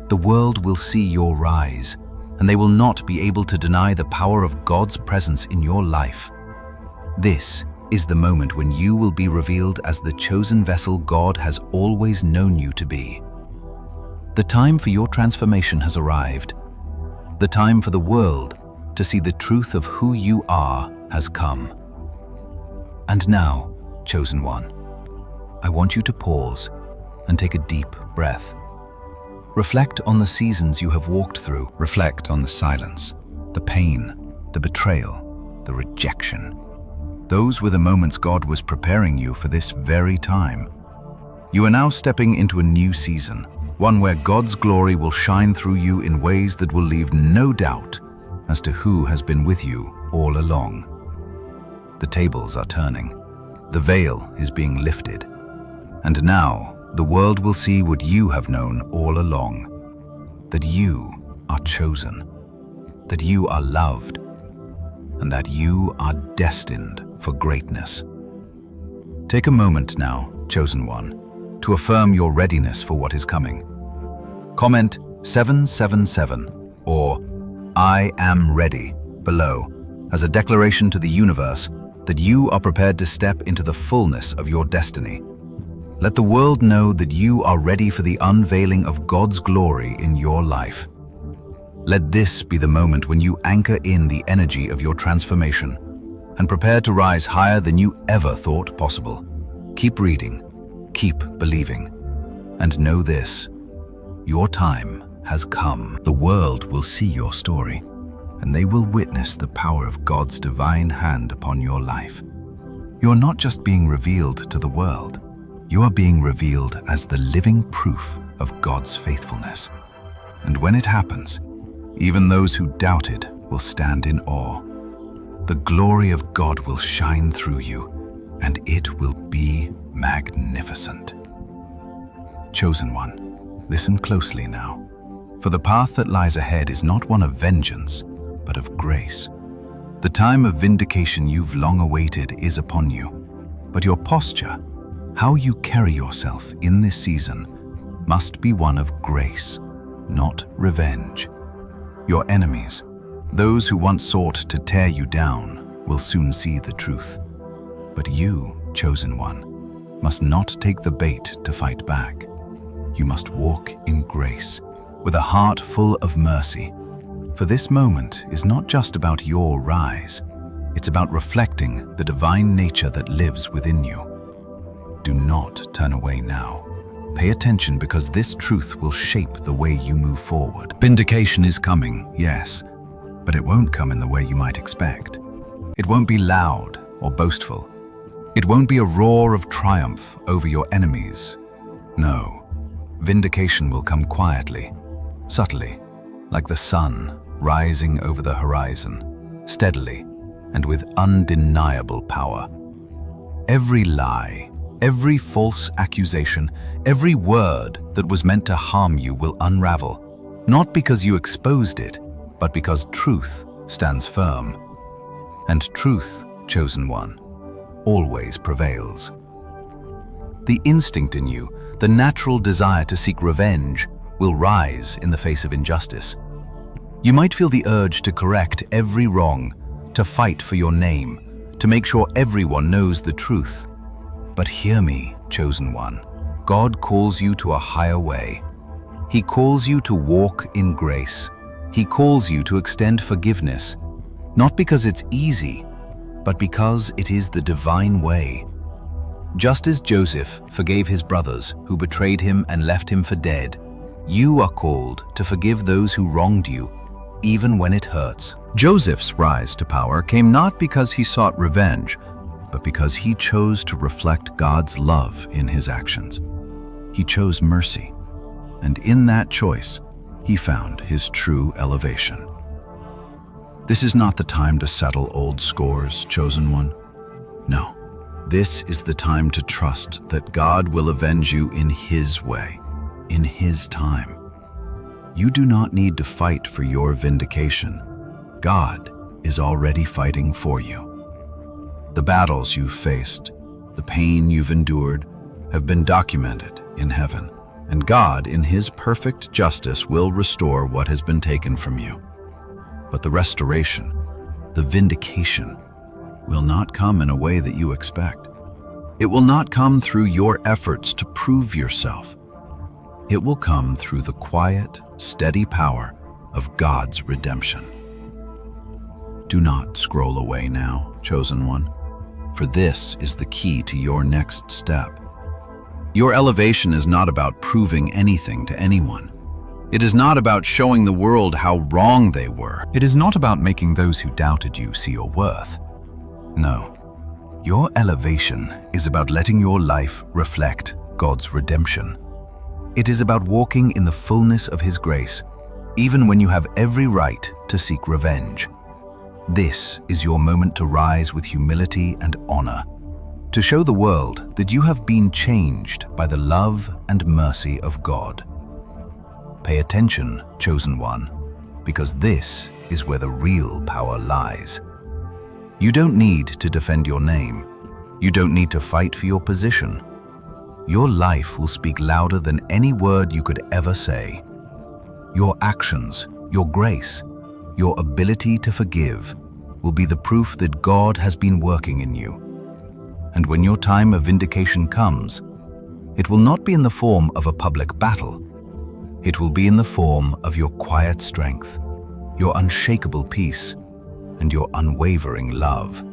The world will see your rise, and they will not be able to deny the power of God's presence in your life. This is the moment when you will be revealed as the chosen vessel God has always known you to be. The time for your transformation has arrived. The time for the world to see the truth of who you are has come. And now, chosen one, I want you to pause and take a deep breath. Reflect on the seasons you have walked through. Reflect on the silence, the pain, the betrayal, the rejection. Those were the moments God was preparing you for this very time. You are now stepping into a new season, one where God's glory will shine through you in ways that will leave no doubt as to who has been with you all along. The tables are turning. The veil is being lifted. And now, the world will see what you have known all along, that you are chosen, that you are loved, and that you are destined for greatness. Take a moment now, chosen one, to affirm your readiness for what is coming. Comment 777 or I am ready below as a declaration to the universe that you are prepared to step into the fullness of your destiny. Let the world know that you are ready for the unveiling of God's glory in your life. Let this be the moment when you anchor in the energy of your transformation and prepare to rise higher than you ever thought possible. Keep reading, keep believing, and know this: your time has come. The world will see your story, and they will witness the power of God's divine hand upon your life. You are not just being revealed to the world, you are being revealed as the living proof of God's faithfulness. And when it happens, even those who doubted will stand in awe. The glory of God will shine through you, and it will be magnificent. Chosen one, listen closely now, for the path that lies ahead is not one of vengeance, but of grace. The time of vindication you've long awaited is upon you, but your posture, how you carry yourself in this season, must be one of grace, not revenge. Your enemies, those who once sought to tear you down, will soon see the truth. But you, chosen one, must not take the bait to fight back. You must walk in grace, with a heart full of mercy. For this moment is not just about your rise, it's about reflecting the divine nature that lives within you. Do not turn away now. Pay attention, because this truth will shape the way you move forward. Vindication is coming, yes, but it won't come in the way you might expect. It won't be loud or boastful. It won't be a roar of triumph over your enemies. No, vindication will come quietly, subtly, like the sun rising over the horizon, steadily and with undeniable power. Every lie, every false accusation, every word that was meant to harm you will unravel, not because you exposed it, but because truth stands firm. And truth, chosen one, always prevails. The instinct in you, the natural desire to seek revenge, will rise in the face of injustice. You might feel the urge to correct every wrong, to fight for your name, to make sure everyone knows the truth. But hear me, chosen one. God calls you to a higher way. He calls you to walk in grace. He calls you to extend forgiveness, not because it's easy, but because it is the divine way. Just as Joseph forgave his brothers who betrayed him and left him for dead, you are called to forgive those who wronged you, even when it hurts. Joseph's rise to power came not because he sought revenge, but because he chose to reflect God's love in his actions. He chose mercy, and in that choice, he found his true elevation. This is not the time to settle old scores, chosen one. No, this is the time to trust that God will avenge you in His way, in His time. You do not need to fight for your vindication. God is already fighting for you. The battles you've faced, the pain you've endured, have been documented in heaven, and God, in His perfect justice, will restore what has been taken from you. But the restoration, the vindication, will not come in a way that you expect. It will not come through your efforts to prove yourself. It will come through the quiet, steady power of God's redemption. Do not scroll away now, chosen one, for this is the key to your next step. Your elevation is not about proving anything to anyone. It is not about showing the world how wrong they were. It is not about making those who doubted you see your worth. No, your elevation is about letting your life reflect God's redemption. It is about walking in the fullness of His grace, even when you have every right to seek revenge. This is your moment to rise with humility and honor, to show the world that you have been changed by the love and mercy of God. Pay attention, chosen one, because this is where the real power lies. You don't need to defend your name. You don't need to fight for your position. Your life will speak louder than any word you could ever say. Your actions, your grace, your ability to forgive will be the proof that God has been working in you. And when your time of vindication comes, it will not be in the form of a public battle. It will be in the form of your quiet strength, your unshakable peace, and your unwavering love.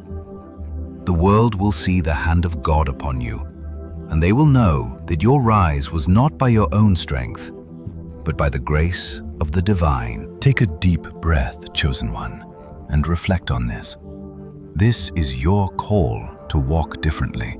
The world will see the hand of God upon you, and they will know that your rise was not by your own strength, but by the grace of the divine. Take a deep breath, chosen one, and reflect on this. This is your call to walk differently.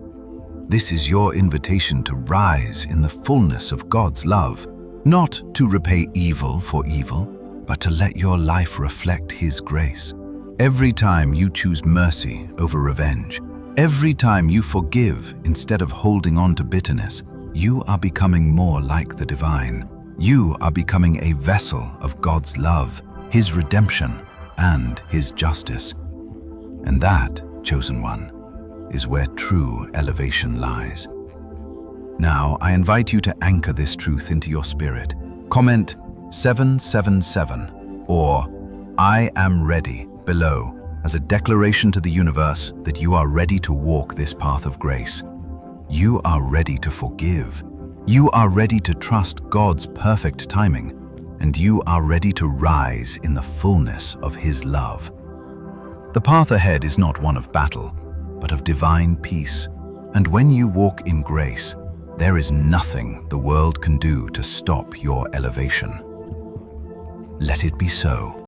This is your invitation to rise in the fullness of God's love, not to repay evil for evil, but to let your life reflect His grace. Every time you choose mercy over revenge, every time you forgive instead of holding on to bitterness, you are becoming more like the divine. You are becoming a vessel of God's love, His redemption, and His justice. And that, chosen one, is where true elevation lies. Now, I invite you to anchor this truth into your spirit. Comment 777 or I am ready below as a declaration to the universe that you are ready to walk this path of grace. You are ready to forgive. You are ready to trust God's perfect timing, and you are ready to rise in the fullness of His love. The path ahead is not one of battle, but of divine peace. And when you walk in grace, there is nothing the world can do to stop your elevation. Let it be so.